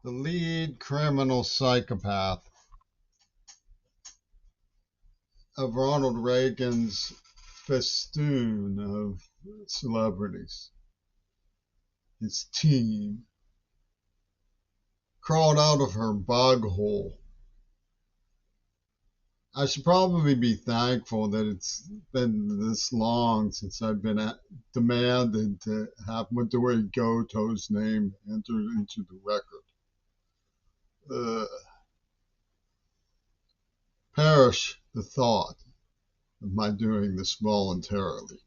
The lead criminal psychopath of Ronald Reagan's festoon of celebrities, his team, crawled out of her bog hole. I should probably be thankful that it's been this long since I've been demanded to have Midori Goto's name entered into the record. Perish the thought of my doing this voluntarily.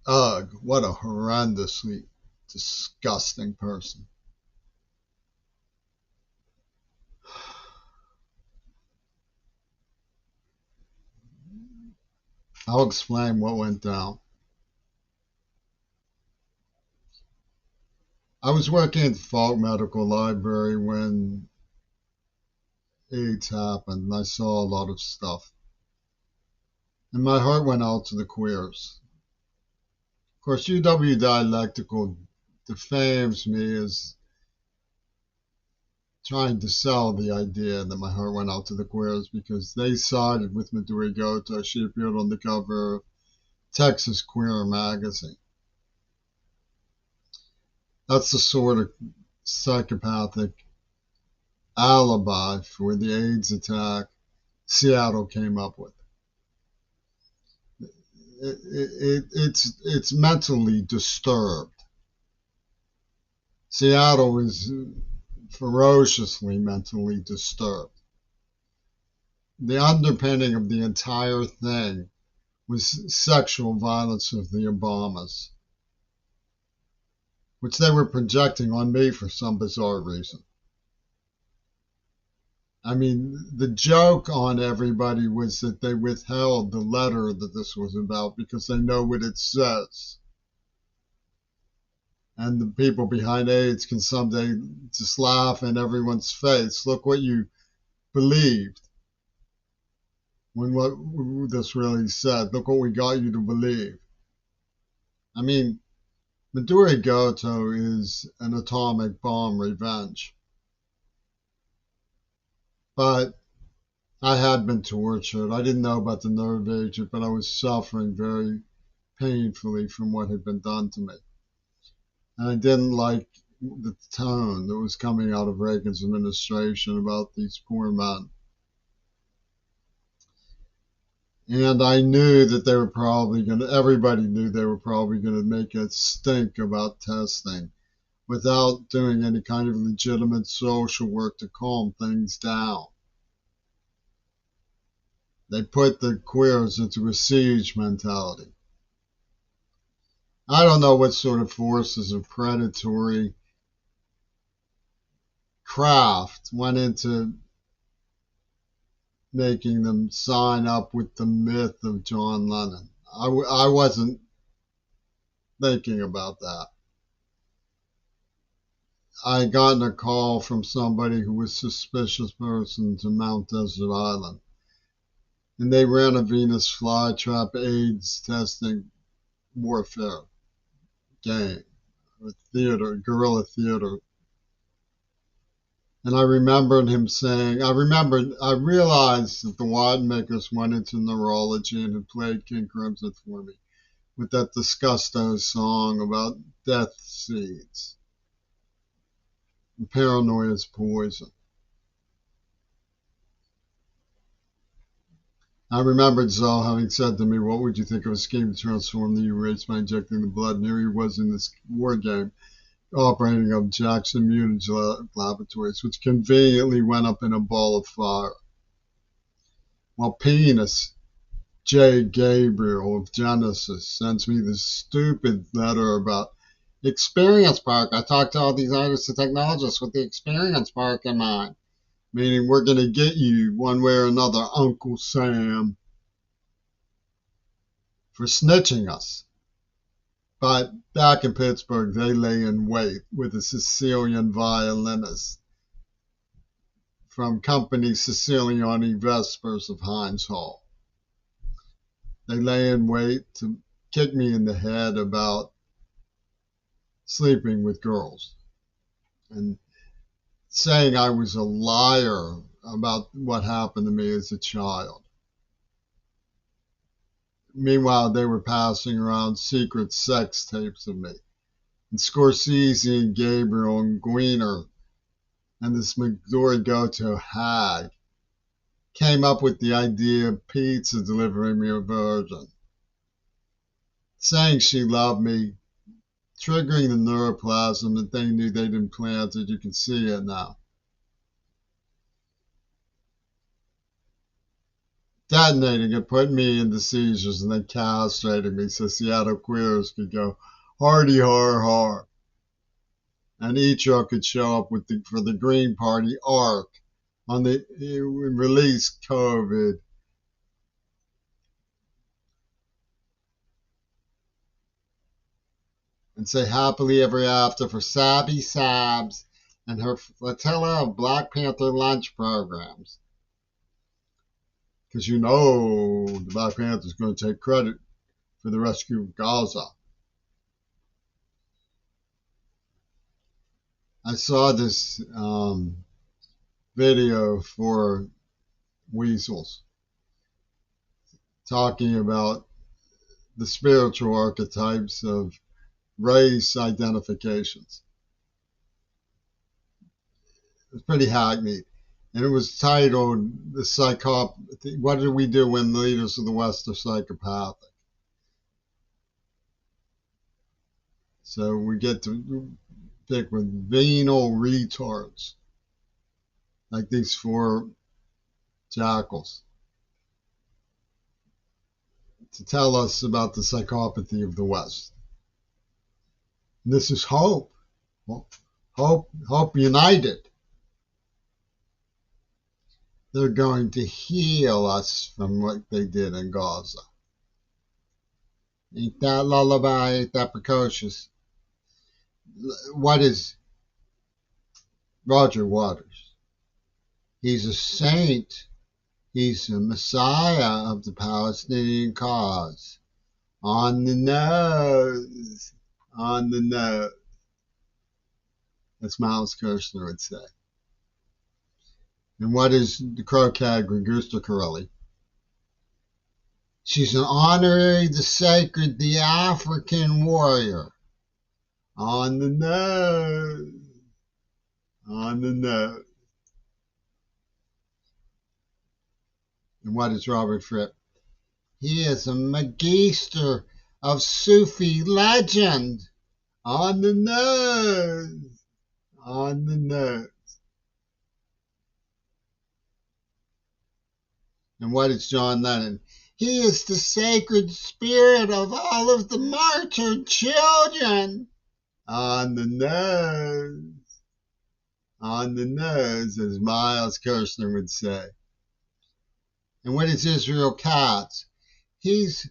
Ugh, what a horrendously disgusting person. I'll explain what went down. I was working at the Falk Medical Library when AIDS happened, and I saw a lot of stuff. And my heart went out to the queers. Of course, UW Dialectical defames me as trying to sell the idea that my heart went out to the queers because they sided with Midori Goto. She appeared on the cover of Texas Queer magazine. That's the sort of psychopathic alibi for the AIDS attack Seattle came up with. It's mentally disturbed. Seattle is ferociously mentally disturbed. The underpinning of the entire thing was sexual violence of the Obamas, which they were projecting on me for some bizarre reason. I mean, the joke on everybody was that they withheld the letter that this was about because they know what it says. And the people behind AIDS can someday just laugh in everyone's face. Look what you believed when what this really said. Look what we got you to believe. I mean, Midori Goto is an atomic bomb revenge. But I had been tortured. I didn't know about the nerve agent, but I was suffering very painfully from what had been done to me. And I didn't like the tone that was coming out of Reagan's administration about these poor men. And I knew that they were probably going to, everybody knew they were probably going to make a stink about testing without doing any kind of legitimate social work to calm things down. They put the queers into a siege mentality. I don't know what sort of forces of predatory craft went into making them sign up with the myth of John Lennon. I wasn't thinking about that. I had gotten a call from somebody who was a suspicious person to Mount Desert Island. And they ran a Venus flytrap AIDS testing warfare game, or theater, guerrilla theater. And I remembered him saying, I realized that the Widemakers went into neurology and had played King Crimson for me with that disgusto song about death seeds. And paranoia is poison. I remembered Zoe having said to me, what would you think of a scheme to transform the race by injecting the blood? And here he was in this war game operating of Jackson Mutage Laboratories, which conveniently went up in a ball of fire. While Penis J. Gabriel of Genesis sends me this stupid letter about Experience Park. I talked to all these artists and technologists with the Experience Park in mind. Meaning we're going to get you one way or another, Uncle Sam, for snitching us. But back in Pittsburgh, they lay in wait with a Sicilian violinist from company Siciliani Vespers of Heinz Hall. They lay in wait to kick me in the head about sleeping with girls. and saying I was a liar about what happened to me as a child. Meanwhile, they were passing around secret sex tapes of me. And Scorsese and Gabriel and Gweener and this McDory go-to hag came up with the idea of pizza delivering me a virgin. Saying she loved me, triggering the neuroplasm that they knew they'd implanted. You can see it now. Detonating it, put me into seizures, and then castrated me so Seattle queers could go hardy har har. And Echo could show up for the Green Party ARC on the release COVID. And say happily ever after for Sabby Sabs and her flotilla of Black Panther lunch programs. Because you know the Black Panther's going to take credit for the rescue of Gaza. I saw this video for Weasels talking about the spiritual archetypes of race identifications. It's pretty hackneyed. And it was titled "The Psychopathy. What do we do when leaders of the West are psychopathic?" So we get to pick with venal retards, like these four jackals, to tell us about the psychopathy of the West. And this is hope. Hope united. They're going to heal us from what they did in Gaza. Ain't that lullaby, ain't that precocious? What is Roger Waters? He's a saint. He's a messiah of the Palestinian cause. On the nose. On the nose. As Miles Kirshner would say. And what is the croquet Ragusta Corelli? She's an honorary, the sacred, the African warrior. On the nose. On the nose. And what is Robert Fripp? He is a magister of Sufi legend. On the nose. On the nose. And what is John Lennon? He is the sacred spirit of all of the martyred children. On the nose. On the nose, as Miles Kirshner would say. And what is Israel Katz? He's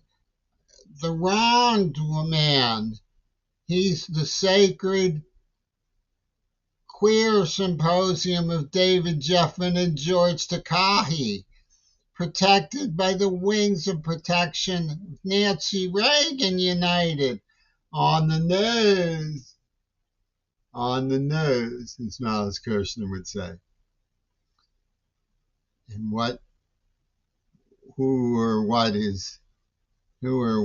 the wronged man. He's the sacred queer symposium of David Jeffman and George Takahi, protected by the wings of protection. Nancy Reagan United. On the nose. On the nose, as Miles Kirshner would say. And who or what is who are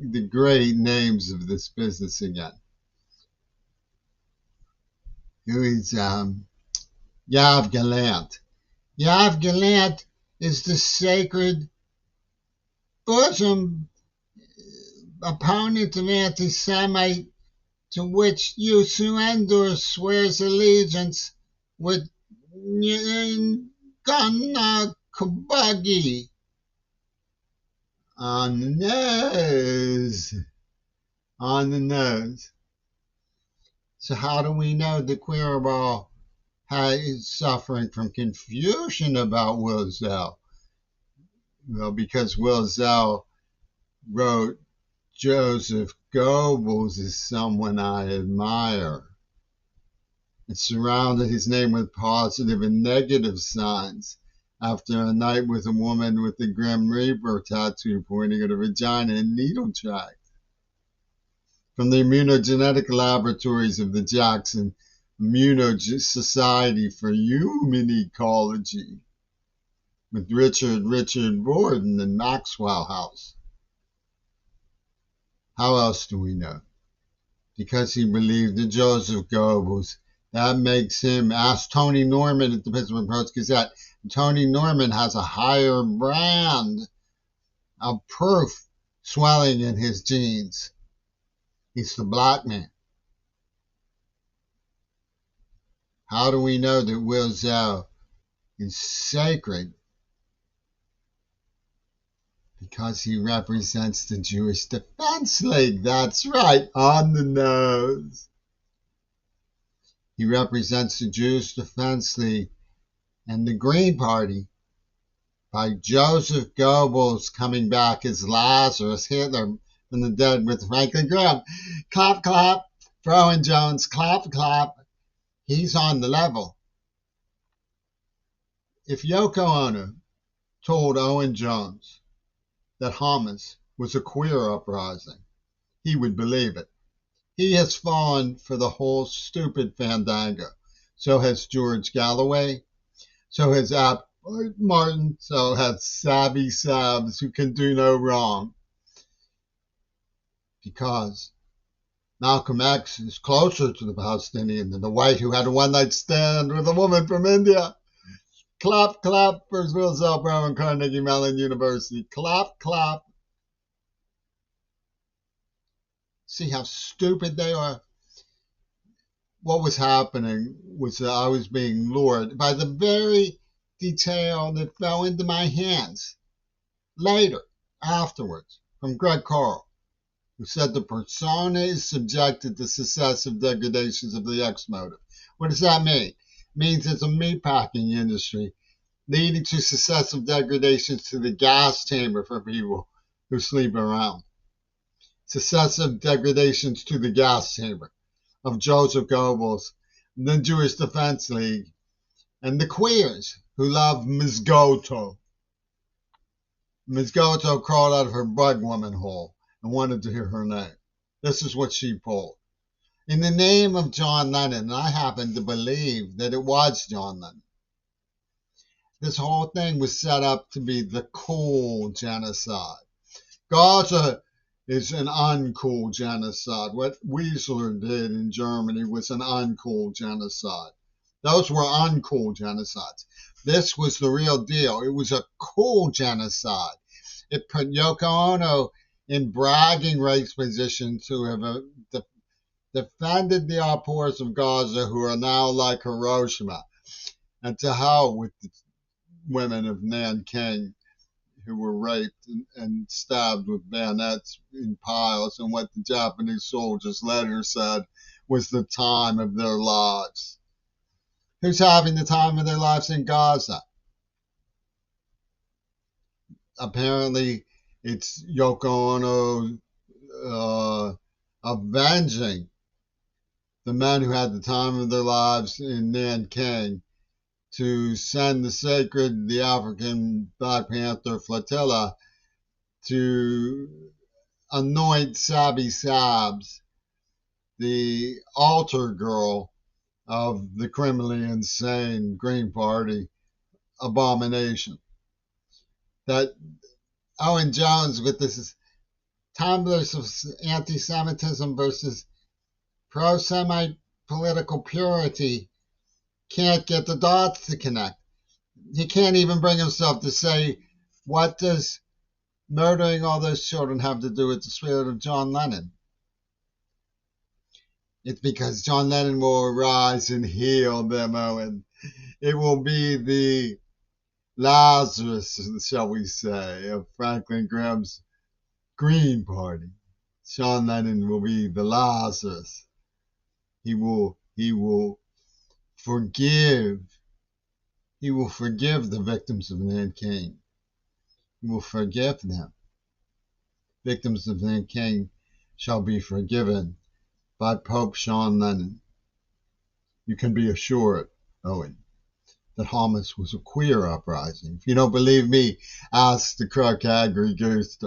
the great names of this business again? Who is Yav Galant? Yav Galant is the sacred bosom opponent of anti-Semite, to which Yusu Endor swears allegiance with Gunna Kabugi. On the nose. On the nose. So how do we know that Queerball is suffering from confusion about Will Zell? Well, because Will Zell wrote, Joseph Goebbels is someone I admire. It surrounded his name with positive and negative signs after a night with a woman with the Grim Reaper tattoo pointing at her vagina and needle track. from the immunogenetic laboratories of the Jackson Society for Human Ecology with Richard Borden and Maxwell House. How else do we know? Because he believed in Joseph Goebbels. That makes him, ask Tony Norman at the Pittsburgh Post-Gazette. Tony Norman has a higher brand of proof swelling in his genes. He's the black man. How do we know that Wilzel is sacred? Because he represents the Jewish Defense League. That's right, on the nose. He represents the Jewish Defense League and the Green Party by Joseph Goebbels coming back as Lazarus, Hitler from the dead with Franklin Graham. Clap, clap. Owen Jones, clap, clap. He's on the level. If Yoko Ono told Owen Jones that Hamas was a queer uprising, he would believe it. He has fallen for the whole stupid fandango. So has George Galloway. So has Ap Martin. So has Savvy Sabs, who can do no wrong. Because Malcolm X is closer to the Palestinian than the white who had a one-night stand with a woman from India. Clap, clap for Wilzel Brown and Carnegie Mellon University. Clap, clap. See how stupid they are? What was happening was that I was being lured by the very detail that fell into my hands later, afterwards, from Greg Carl, who said the persona is subjected to successive degradations of the X motive. What does that mean? It means it's a meatpacking industry leading to successive degradations to the gas chamber for people who sleep around. Successive degradations to the gas chamber of Joseph Goebbels, the Jewish Defense League, and the queers who love Ms. Goto. Ms. Goto crawled out of her bug woman hole and wanted to hear her name. This is what she pulled. In the name of John Lennon, and I happen to believe that it was John Lennon. This whole thing was set up to be the cool genocide. Gaza is an uncool genocide. What Wiesler did in Germany was an uncool genocide. Those were uncool genocides. This was the real deal. It was a cool genocide. It put Yoko Ono in bragging rights positions who have defended the outpours of Gaza, who are now like Hiroshima. And to hell with the women of Nanking who were raped and stabbed with bayonets in piles, and what the Japanese soldiers later said was the time of their lives. Who's having the time of their lives in Gaza? Apparently, it's Yoko Ono avenging the men who had the time of their lives in Nanking to send the African Black Panther flotilla to anoint Sabi Sabs, the altar girl of the criminally insane Green Party abomination. That Owen Jones, with this tumblers of anti-Semitism versus pro-Semite political purity, can't get the dots to connect. He can't even bring himself to say, what does murdering all those children have to do with the spirit of John Lennon? It's because John Lennon will arise and heal them, Owen. It will be the Lazarus, shall we say, of Franklin Graham's Green Party. John Lennon will be the Lazarus. He will forgive. He will forgive the victims of Nanking. He will forgive them. Victims of Nanking shall be forgiven by Pope Sean Lennon. You can be assured, Owen, that Hamas was a queer uprising. If you don't believe me, ask the crook Agri Goose